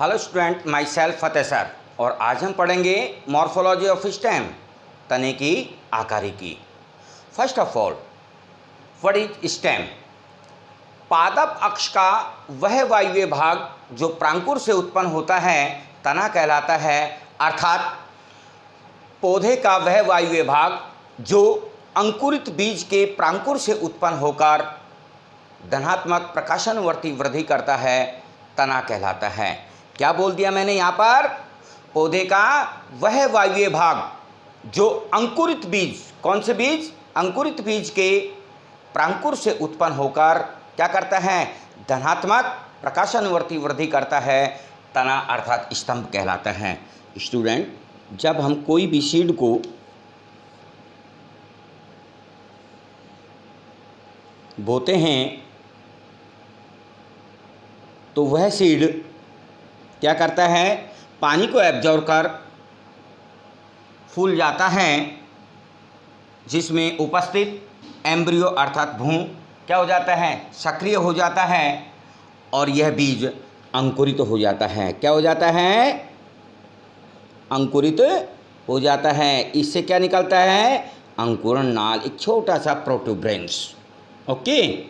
Hello student, my self Fateh sir. और आज हम पढ़ेंगे मॉर्फोलॉजी ऑफ स्टेम, तने की आकारी की। First of all, what is stem? पादप अक्ष का वह वायवीय भाग जो प्रांकुर से उत्पन्न होता है तना कहलाता है, अर्थात पौधे का वह वायवीय भाग जो अंकुरित बीज के प्रांकुर से उत्पन्न होकर धनात्मक प्रकाशनवर्ती वृद्धि करता है, तना कहलाता है। क्या बोल दिया मैंने यहाँ पर? पौधे का वह वायवीय भाग जो अंकुरित बीज, कौन से बीज? अंकुरित बीज के प्रांकुर से उत्पन्न होकर क्या करता है? धनात्मक प्रकाशनवर्ती वृद्धि करता है, तना अर्थात स्तंभ कहलाता है। स्टूडेंट, जब हम कोई भी सीड को बोते हैं तो वह सीड क्या करता है? पानी को एब्जॉर्ब कर फूल जाता है, जिसमें उपस्थित एम्ब्रियो अर्थात भ्रूण क्या हो जाता है? सक्रिय हो जाता है और यह बीज अंकुरित हो जाता है। क्या हो जाता है? अंकुरित हो जाता है। इससे क्या निकलता है? अंकुरण नाल, एक छोटा सा प्रोटूबरेंस। ओके,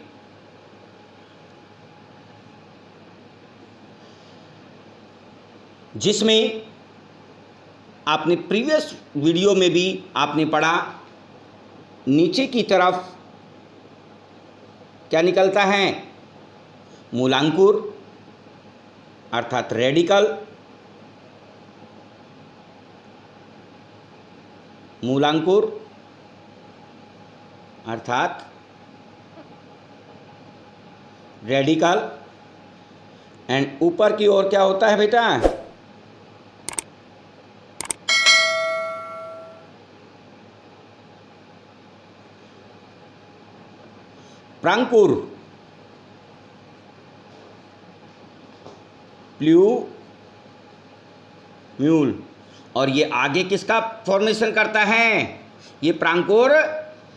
जिसमें आपने प्रीवियस वीडियो में भी आपने पढ़ा, नीचे की तरफ क्या निकलता है? मूलांकुर अर्थात रेडिकल, मूलांकुर अर्थात रेडिकल, एंड ऊपर की ओर क्या होता है बेटा? प्रांकुर, प्लूम्यूल। और ये आगे किसका फॉर्मेशन करता है? ये प्रांकुर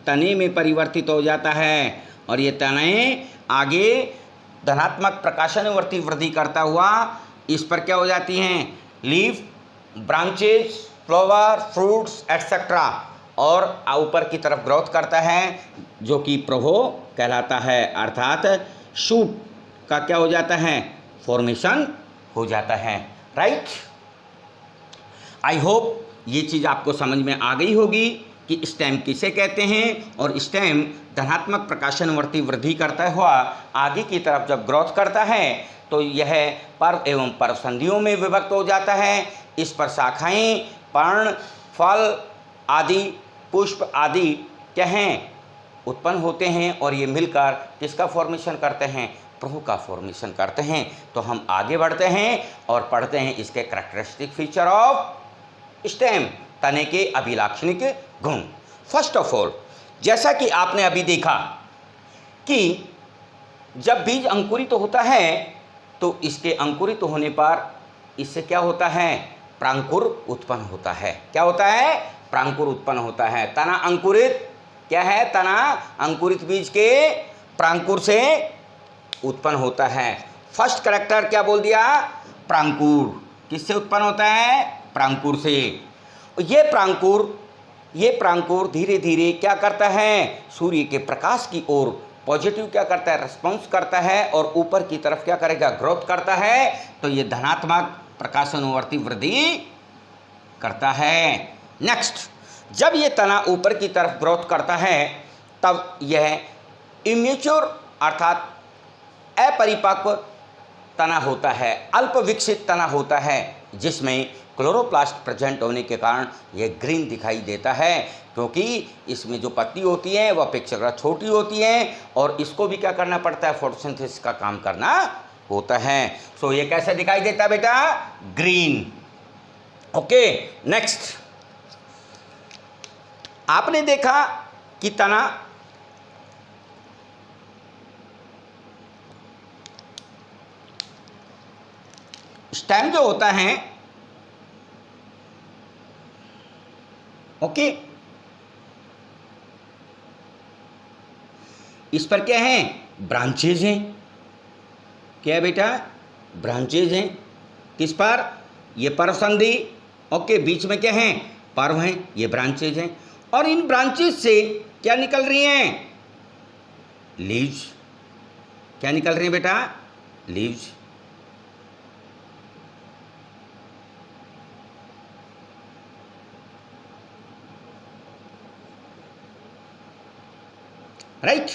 तने में परिवर्तित हो जाता है और ये तने आगे धनात्मक प्रकाशनवर्ती वृद्धि करता हुआ इस पर क्या हो जाती हैं? Leaf, branches, flower, fruits etcetera, और ऊपर की तरफ ग्रोथ करता है जो कि प्रोहो कहलाता है, अर्थात शूट का क्या हो जाता है? फॉर्मेशन हो जाता है। राइट, आई होप ये चीज़ आपको समझ में आ गई होगी कि स्टेम किसे कहते हैं, और स्टेम धनात्मक प्रकाशनवर्ती वृद्धि करता हुआ आगे की तरफ जब ग्रोथ करता है तो यह पर्व एवं पर्वसंधियों में विभक्त हो जाता है। इस पर शाखाएं, पर्ण, फल आदि, पुष्प आदि क्या हैं? उत्पन्न होते हैं और ये मिलकर किसका फॉर्मेशन करते हैं? प्रोह का फॉर्मेशन करते हैं। तो हम आगे बढ़ते हैं और पढ़ते हैं इसके कैरेक्टरिस्टिक फीचर ऑफ स्टेम, तने के अभिलाक्षणिक गुण। फर्स्ट ऑफ ऑल, जैसा कि आपने अभी देखा कि जब बीज अंकुरित होता है तो इसके अंकुरित होने पर इससे क्या होता है? प्रांकुर उत्पन्न होता है। क्या होता है? प्रांकुर उत्पन्न होता है। तना अंकुरित क्या है? तना अंकुरित बीज के प्रांकुर से उत्पन्न होता है। फर्स्ट कैरेक्टर क्या बोल दिया? प्रांकुर। किससे उत्पन्न होता है? प्रांकुर से। ये प्रांकुर धीरे धीरे क्या करता है? सूर्य के प्रकाश की ओर पॉजिटिव क्या करता है? रिस्पॉन्स करता है और ऊपर की तरफ क्या करेगा? ग्रोथ करता है। तो ये धनात्मक प्रकाशनवर्ती वृद्धि करता है। नेक्स्ट, जब ये तना ऊपर की तरफ ग्रोथ करता है तब यह इमेच्योर अर्थात अपरिपक्व तना होता है, अल्प विकसित तना होता है, जिसमें क्लोरोप्लास्ट प्रेजेंट होने के कारण यह ग्रीन दिखाई देता है, क्योंकि इसमें जो पत्ती होती है वह अपेक्षाकृत छोटी होती है और इसको भी क्या करना पड़ता है? फोटोसिंथेसिस का काम करना होता है। सो ये कैसे दिखाई देता है बेटा? ग्रीन। ओके, नेक्स्ट, आपने देखा कि तना स्टेम जो होता है, ओके, इस पर क्या है? ब्रांचेज हैं। क्या है बेटा? ब्रांचेज हैं। किस पर? ये पर्व संधि। ओके, बीच में क्या हैं? पर्व हैं, ये ब्रांचेज हैं। और इन ब्रांचेज से क्या निकल रही हैं? लीव्स। क्या निकल रही हैं बेटा? लीव्स। राइट।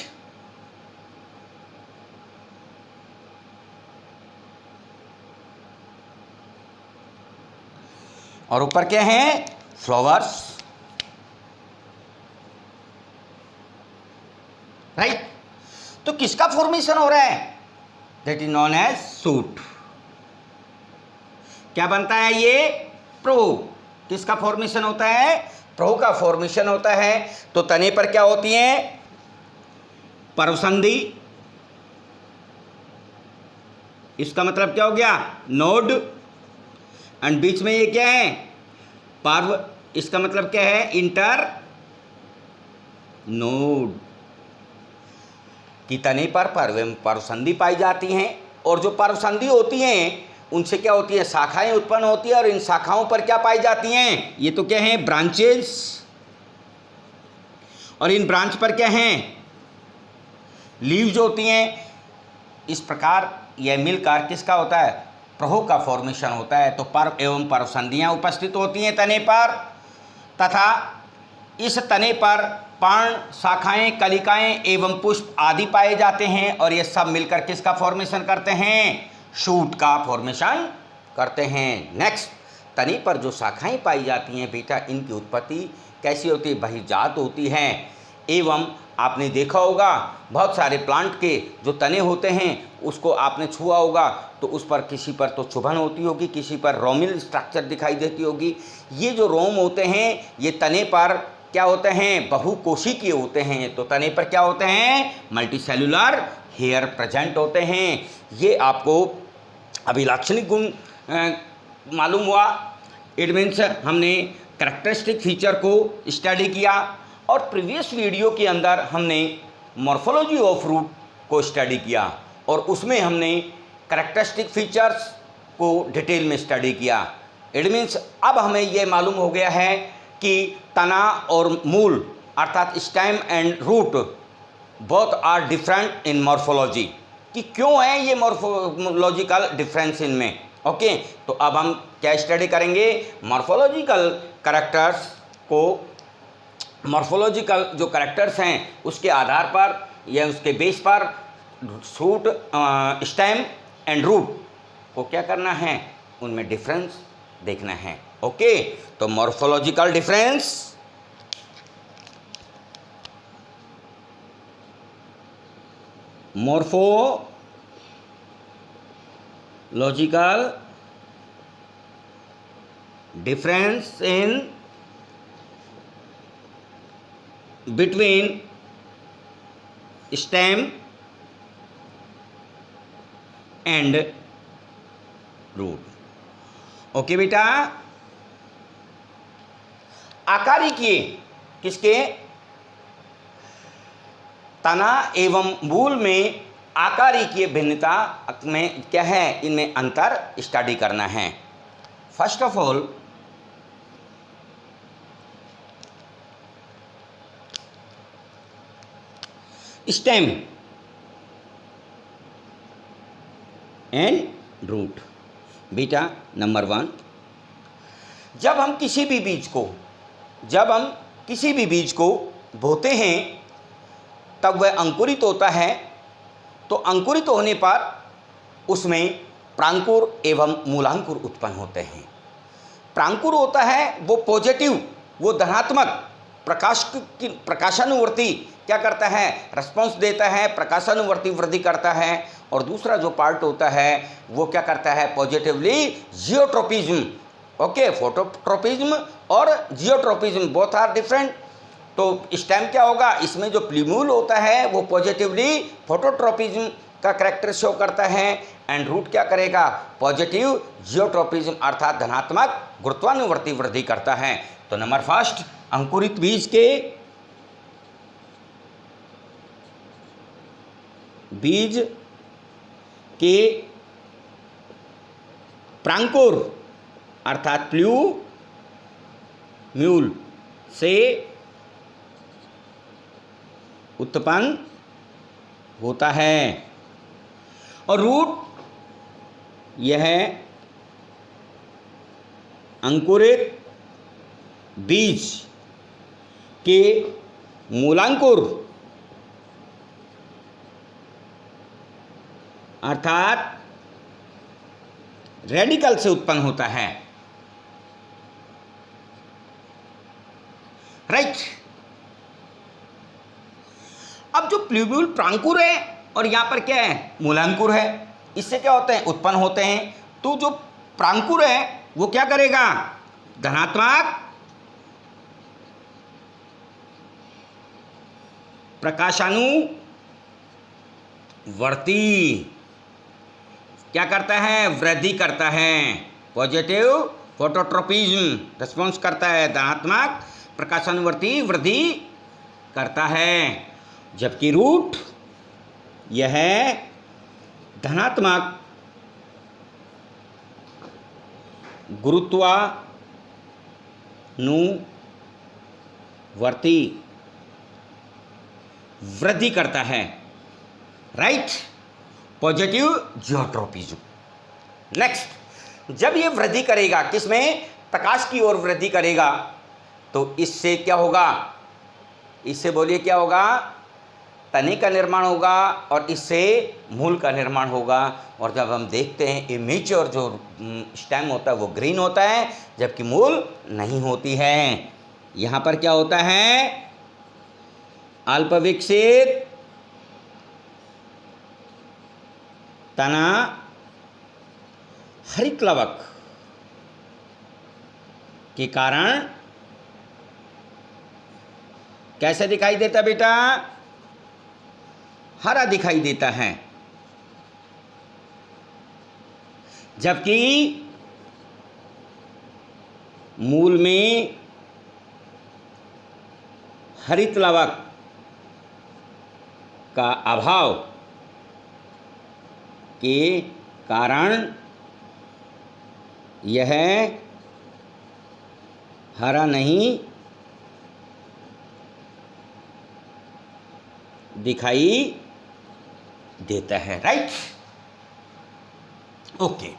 और ऊपर क्या है? फ्लावर्स। राइट। तो किसका फॉर्मेशन हो रहा है? That is known as shoot. क्या बनता है ये? प्रभु। किसका फॉर्मेशन होता है? प्रभु का फॉर्मेशन होता है। तो तने पर क्या होती है? पर्वसंधि। इसका मतलब क्या हो गया? नोड। एंड बीच में ये क्या है? पर्व। इसका मतलब क्या है? Inter node. कि तने पर पर्वसंधि पाई जाती हैं, और जो पर्वसंधि होती हैं उनसे क्या होती है? शाखाएं उत्पन्न होती है, और इन शाखाओं पर क्या पाई जाती हैं? ये तो क्या है? ब्रांचेस। और इन ब्रांच पर क्या हैं? लीव्स होती हैं। इस प्रकार यह मिलकर किसका होता है? प्रभु का फॉर्मेशन होता है। तो पर्व एवं पर्वसंधियां उपस्थित होती हैं तने पर, तथा इस तने पर पर्ण, शाखाएं, कलिकाएं एवं पुष्प आदि पाए जाते हैं, और ये सब मिलकर किसका फॉर्मेशन करते हैं? शूट का फॉर्मेशन करते हैं। नेक्स्ट, तने पर जो शाखाएं पाई जाती हैं बेटा, इनकी उत्पत्ति कैसी होती है? बहिर्जात होती है। एवं आपने देखा होगा बहुत सारे प्लांट के जो तने होते हैं उसको आपने छुआ होगा, तो उस पर किसी पर तो चुभन होती होगी, किसी पर रोमिल स्ट्रक्चर दिखाई देती होगी। ये जो रोम होते हैं ये तने पर क्या होते हैं? बहुकोशिकीय होते हैं। तो तने पर क्या होते हैं? मल्टीसेलुलर हेयर प्रेजेंट होते हैं। ये आपको अभिलाक्षणिक गुण मालूम हुआ। इट मीन्स हमने कैरेक्टरिस्टिक फीचर को स्टडी किया, और प्रीवियस वीडियो के अंदर हमने मॉर्फोलॉजी ऑफ रूट को स्टडी किया, और उसमें हमने कैरेक्टरिस्टिक फीचर्स को डिटेल में स्टडी किया। इट मीन्स अब हमें यह मालूम हो गया है कि तना और मूल अर्थात stem and root both are different in morphology, कि क्यों है ये मॉर्फोलॉजिकल डिफरेंस इनमें। ओके, तो अब हम क्या स्टडी करेंगे? मॉर्फोलॉजिकल कैरेक्टर्स को, मॉर्फोलॉजिकल जो कैरेक्टर्स हैं उसके आधार पर या उसके बेस पर शूट, स्टेम एंड रूट को क्या करना है? उनमें डिफरेंस देखना है। ओके, तो morphological difference, morphological difference in between stem and root। Okay बेटा, आकारिकीय किसके? तना एवं मूल में आकारिकीय भिन्नता में क्या है? इनमें अंतर स्टडी करना है। First of all, stem and root. बेटा नंबर 1, जब हम किसी भी बीज को बोते हैं तब वह अंकुरित होता है। तो अंकुरित होने पर उसमें प्रांकुर एवं मूलांकुर उत्पन्न होते हैं। प्रांकुर होता है वो पॉजिटिव, वो धनात्मक प्रकाशानुवर्ती क्या करता है? रिस्पॉन्स देता है, प्रकाशानुवर्ती वृद्धि करता है। और दूसरा जो पार्ट होता है वो क्या करता है? Positively geotropism. ओके, फोटोट्रोपिज्म और जियोट्रोपिज्म बोथ आर डिफरेंट। तो स्टेम क्या होगा? इसमें जो प्लीम्यूल होता है वो पॉजिटिवली फोटोट्रोपिज्म का कैरेक्टर शो करता है, एंड रूट क्या करेगा? पॉजिटिव जियोट्रोपिज्म अर्थात धनात्मक गुरुत्वानुवर्ती वृद्धि करता है। तो नंबर फर्स्ट, अंकुरित बीज के प्रांकुर अर्थात प्ल्यूम्यूल से उत्पन्न होता है। और रूट यह अंकुरित बीज के मूलांकुर अर्थात रेडिकल से उत्पन्न होता है। राइट। अब जो प्लूम्यूल प्रांकुर है और यहां पर क्या है, मूलांकुर है, इससे क्या होते हैं, उत्पन्न होते हैं। तो जो प्रांकुर है वो क्या करेगा, धनात्मक प्रकाशानुवर्ती क्या करता है, वृद्धि करता है। पॉजिटिव फोटोट्रोपिज्म रिस्पॉन्स करता है, धनात्मक प्रकाशानुवर्ती वृद्धि करता है। जबकि रूट यह धनात्मक गुरुत्वानुवर्ती वृद्धि करता है। Right, positive geotropism. नेक्स्ट, जब ये वृद्धि करेगा किसमें, प्रकाश की ओर वृद्धि करेगा, तो इससे क्या होगा, इससे बोलिए क्या होगा, तने का निर्माण होगा और इससे मूल का निर्माण होगा। और जब हम देखते हैं इमेच्योर जो स्टेम होता है वो ग्रीन होता है, जबकि मूल नहीं होती है। यहाँ पर क्या होता है, अल्प विकसित तना हरितलवक के कारण कैसे दिखाई देता बेटा, हरा दिखाई देता है। जबकि मूल में हरितलवक का अभाव के कारण यह हरा नहीं दिखाई देता है। Right, okay.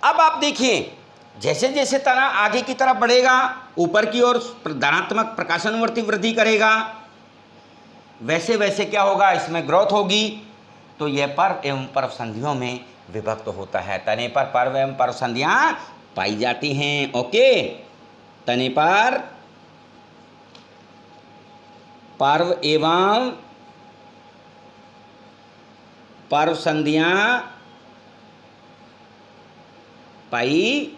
अब आप देखिए, जैसे जैसे तना आगे की तरफ बढ़ेगा, ऊपर की ओर धनात्मक प्रकाशानुवर्ती वृद्धि करेगा, वैसे वैसे क्या होगा, इसमें ग्रोथ होगी। तो यह पर्व एवं पर्व संधियों में विभक्त होता है। तने पर पर्व एवं पर्व संधियां पाई जाती हैं। ओके, तने पर पर्व एवं पर्व संधियां पाई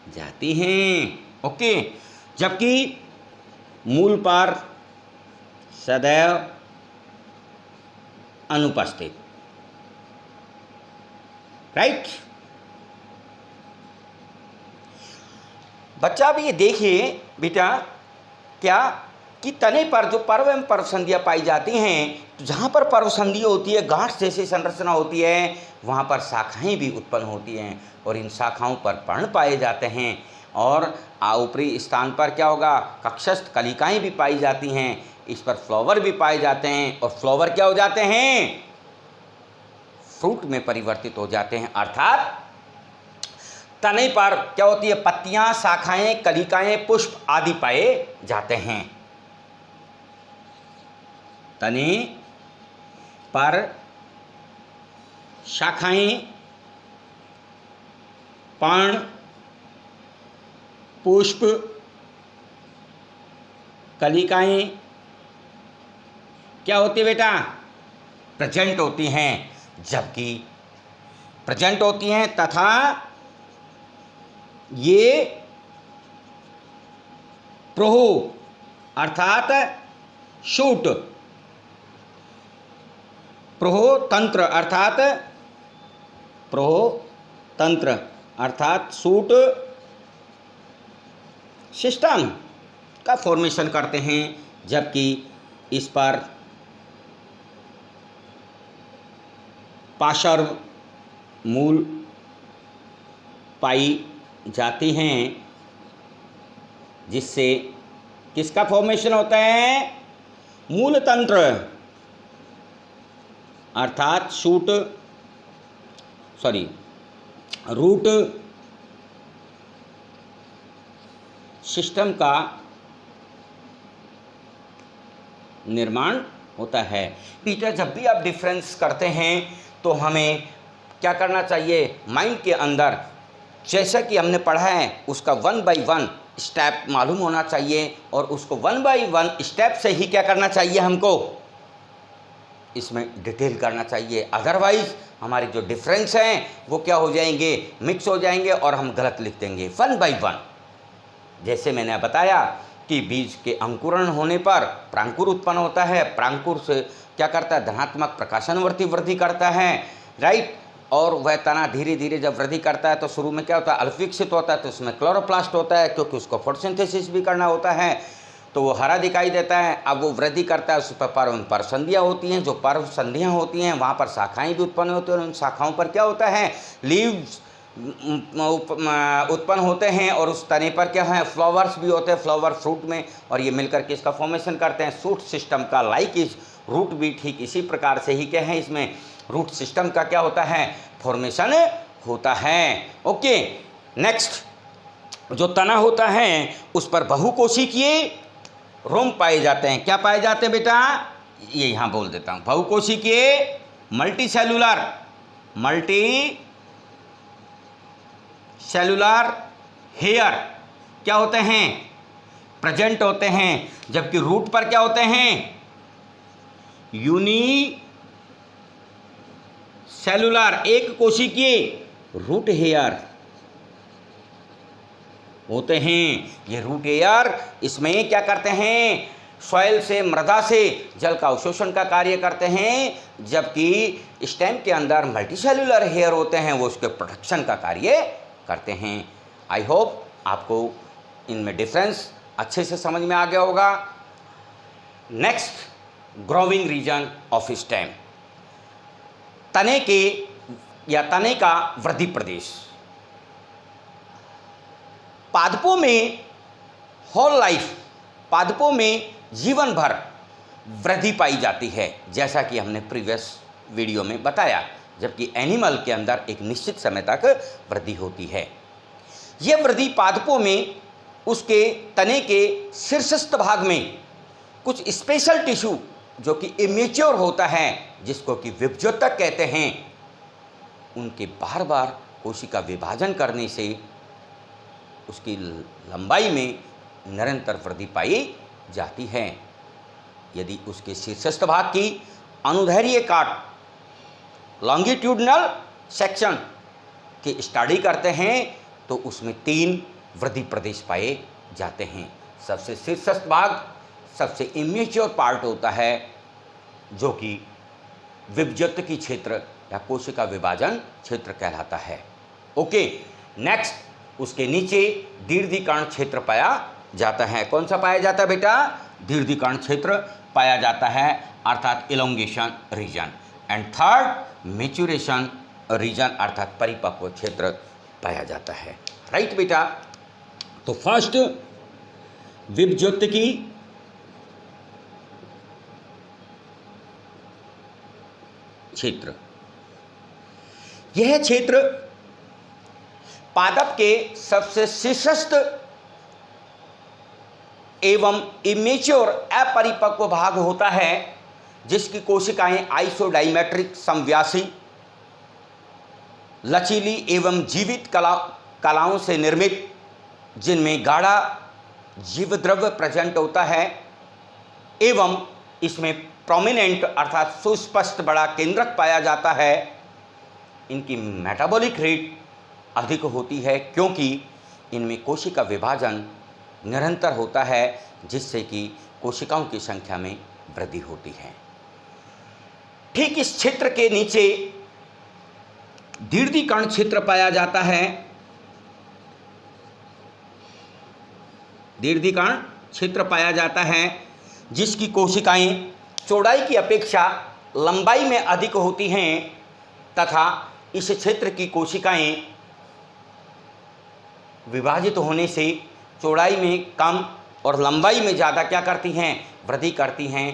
जाती हैं। ओके, जबकि मूल पर सदैव अनुपस्थित। राइट, बच्चा अब ये देखिए बेटा, क्या कि तने पर जो पर्व एवं पर्व संधियां पाई जाती हैं, तो जहाँ पर पर्व संधि होती है, गांठ जैसी संरचना होती है, वहाँ पर शाखाएं भी उत्पन्न होती हैं और इन शाखाओं पर पर्ण पाए जाते हैं। और ऊपरी स्थान पर क्या होगा, कक्षस्थ कलिकाएं भी पाई जाती हैं। इस पर फ्लावर भी पाए जाते हैं और फ्लावर क्या हो जाते हैं, फ्रूट में परिवर्तित हो जाते हैं। अर्थात तने पर क्या होती है, पत्तियां, शाखाएं, कलिकाएं, पुष्प आदि पाए जाते हैं। तने पर शाखाएं, पर्ण, पुष्प, कलिकाएं क्या होती है बेटा, प्रेजेंट होती हैं। जबकि प्रेजेंट होती हैं तथा ये प्रोहु अर्थात शूट, प्रोहोतंत्र अर्थात प्रोहोतंत्र अर्थात शूट सिस्टम का फॉर्मेशन करते हैं। जबकि इस पर पार्श्व मूल पाई जाती हैं, जिससे किसका फॉर्मेशन होता है? मूल तंत्र अर्थात रूट सिस्टम का निर्माण होता है। टीचर, जब भी आप डिफरेंस करते हैं तो हमें क्या करना चाहिए? माइंड के अंदर जैसा कि हमने पढ़ा है उसका 1 बाय 1 स्टेप मालूम होना चाहिए, और उसको 1 बाय 1 स्टेप से ही क्या करना चाहिए? हमको इसमें डिटेल करना चाहिए। अदरवाइज हमारे जो डिफरेंस हैं वो क्या हो जाएंगे? मिक्स हो जाएंगे और हम गलत लिख देंगे। 1 बाय 1 जैसे मैंने बताया कि बीज के अंकुरण होने पर प्रांकुर उत्पन्न होता है। प्रांकुर से क्या करता है? धनात्मक प्रकाशनवर्ती वृद्धि करता है, राइट। और वह तना धीरे धीरे जब वृद्धि करता है तो शुरू में क्या होता है? अल्पविकसित होता है, तो उसमें क्लोरोप्लास्ट होता है, क्योंकि उसको फोटोसिंथेसिस भी करना होता है, तो वो हरा दिखाई देता है। अब वो वृद्धि करता है, उस पर उन पर संधियाँ होती हैं। जो पर्व संधियाँ होती हैं वहाँ पर शाखाएँ भी उत्पन्न होती हैं, और उन शाखाओं पर क्या होता है? लीव्स उत्पन्न होते हैं, और उस तने पर क्या है? फ्लावर्स भी होते हैं, फ्लावर फ्रूट में, और ये मिलकर के इसका फॉर्मेशन करते हैं सूट सिस्टम का। लाइक इस रूट भी ठीक इसी प्रकार से ही क्या है? इसमें रूट सिस्टम का क्या होता है? फॉर्मेशन होता है। ओके, नेक्स्ट, जो तना होता है उस पर बहुकोशिकीय रोम पाए जाते हैं। क्या पाए जाते हैं बेटा? ये यहाँ बोल देता हूँ, बहुकोशिकीय मल्टी सेलुलर हेयर क्या होते हैं? प्रेजेंट होते हैं। जबकि रूट पर क्या होते हैं? यूनी सेलुलर एक कोशिकीय रूट हेयर होते हैं। ये रूट हेयर इसमें क्या करते हैं? सॉइल से, मृदा से जल का अवशोषण का कार्य करते हैं, जबकि स्टेम के अंदर मल्टीसेलुलर हेयर होते हैं, वो उसके प्रोटेक्शन का कार्य करते हैं। आई होप आपको इनमें डिफरेंस अच्छे से समझ में आ गया होगा। Next, growing region of stem, तने के या तने का वृद्धि प्रदेश। पादपों में होल लाइफ, पादपों में जीवन भर वृद्धि पाई जाती है, जैसा कि हमने प्रीवियस वीडियो में बताया। जबकि एनिमल के अंदर एक निश्चित समय तक वृद्धि होती है। यह वृद्धि पादपों में उसके तने के शीर्षस्थ भाग में कुछ स्पेशल टिश्यू जो कि इमेच्योर होता है, जिसको कि विभज्योतक कहते हैं, उनके बार बार कोशिका विभाजन करने से उसकी लंबाई में निरंतर वृद्धि पाई जाती है। यदि उसके शीर्षस्थ भाग की अनुदैर्घ्य काट लॉन्गिट्यूडनल सेक्शन की स्टडी करते हैं तो उसमें 3 वृद्धि प्रदेश पाए जाते हैं। सबसे शीर्षस्थ भाग सबसे इमेच्योर पार्ट होता है, जो कि विभज्योतकी क्षेत्र या कोशिका विभाजन क्षेत्र कहलाता है। ओके, नेक्स्ट, उसके नीचे दीर्घिकरण क्षेत्र पाया जाता है। कौन सा पाया जाता है बेटा? दीर्घिकरण क्षेत्र पाया जाता है, अर्थात elongation region. And third, maturation region अर्थात परिपक्व क्षेत्र पाया जाता है। राइट बेटा? तो फर्स्ट, विभज्योतकी क्षेत्र। यह क्षेत्र पादप के सबसे शीर्षस्थ एवं इमेच्योर अपरिपक्व भाग होता है, जिसकी कोशिकाएं आइसोडाइमेट्रिक समव्यासी, लचीली एवं जीवित कलाओं से निर्मित, जिनमें गाढ़ा जीवद्रव्य प्रेजेंट होता है, एवं इसमें प्रोमिनेंट अर्थात सुस्पष्ट बड़ा केंद्रक पाया जाता है। इनकी मेटाबॉलिक रेट अधिक होती है, क्योंकि इनमें कोशिका विभाजन निरंतर होता है, जिससे कि कोशिकाओं की संख्या में वृद्धि होती है। ठीक इस क्षेत्र के नीचे दीर्घिकरण क्षेत्र पाया जाता है। दीर्घिकरण क्षेत्र पाया जाता है, जिसकी कोशिकाएं चौड़ाई की अपेक्षा लंबाई में अधिक होती हैं, तथा इस क्षेत्र की कोशिकाएं विभाजित होने से चौड़ाई में कम और लंबाई में ज़्यादा क्या करती हैं, वृद्धि करती हैं।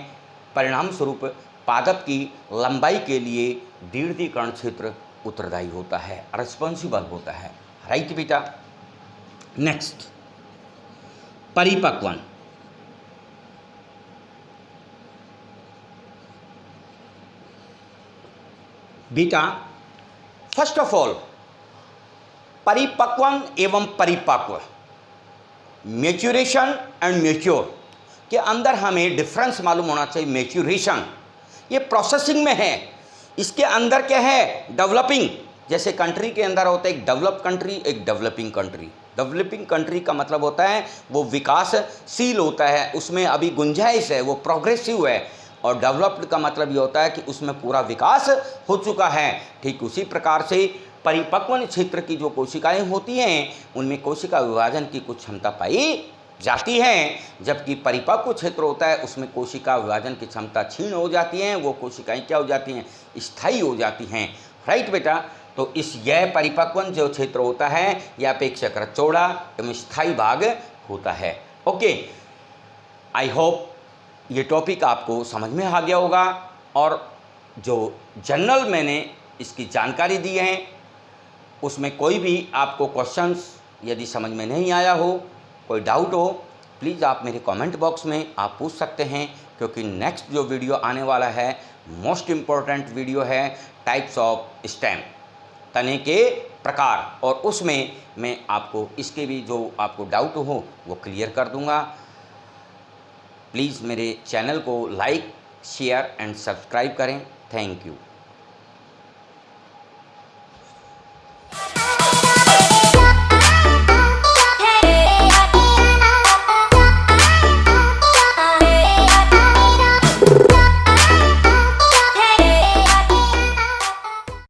परिणाम स्वरूप पादप की लंबाई के लिए दीर्घीकरण क्षेत्र उत्तरदायी होता है, रिस्पॉन्सिबल होता है। राइट बेटा। नेक्स्ट, परिपक्वन। बेटा फर्स्ट ऑफ ऑल, परिपक्वन एवं परिपक्व, मैच्योरेशन एंड मैच्योर के अंदर हमें डिफरेंस मालूम होना चाहिए। मैच्योरेशन ये प्रोसेसिंग में है, इसके अंदर क्या है, डेवलपिंग। जैसे कंट्री के अंदर होता है एक डेवलप कंट्री, एक डेवलपिंग कंट्री। डेवलपिंग कंट्री का मतलब होता है वो विकासशील होता है, उसमें अभी गुंजाइश है, वो प्रोग्रेसिव है। और डेवलप्ड का मतलब ये होता है कि उसमें पूरा विकास हो चुका है। ठीक उसी प्रकार से परिपक्वन क्षेत्र की जो कोशिकाएं होती हैं उनमें कोशिका विभाजन की कुछ क्षमता पाई जाती है, जबकि परिपक्व क्षेत्र होता है उसमें कोशिका विभाजन की क्षमता क्षीण हो जाती है। वो कोशिकाएं क्या हो जाती हैं, स्थायी हो जाती हैं। राइट बेटा। तो इस यह परिपक्वन जो क्षेत्र होता है यह अपेक्षाकृत चौड़ा एवं स्थायी भाग होता है। ओके, आई होप ये टॉपिक आपको समझ में आ गया होगा। और जो जनरल मैंने इसकी जानकारी दी है उसमें कोई भी आपको क्वेश्चंस यदि समझ में नहीं आया हो, कोई डाउट हो, प्लीज़ आप मेरे कमेंट बॉक्स में आप पूछ सकते हैं, क्योंकि नेक्स्ट जो वीडियो आने वाला है मोस्ट इम्पॉर्टेंट वीडियो है, टाइप्स ऑफ स्टेम, तने के प्रकार। और उसमें मैं आपको इसके भी जो आपको डाउट हो वो क्लियर कर दूंगा। प्लीज़ मेरे चैनल को लाइक, शेयर एंड सब्सक्राइब करें। Thank you.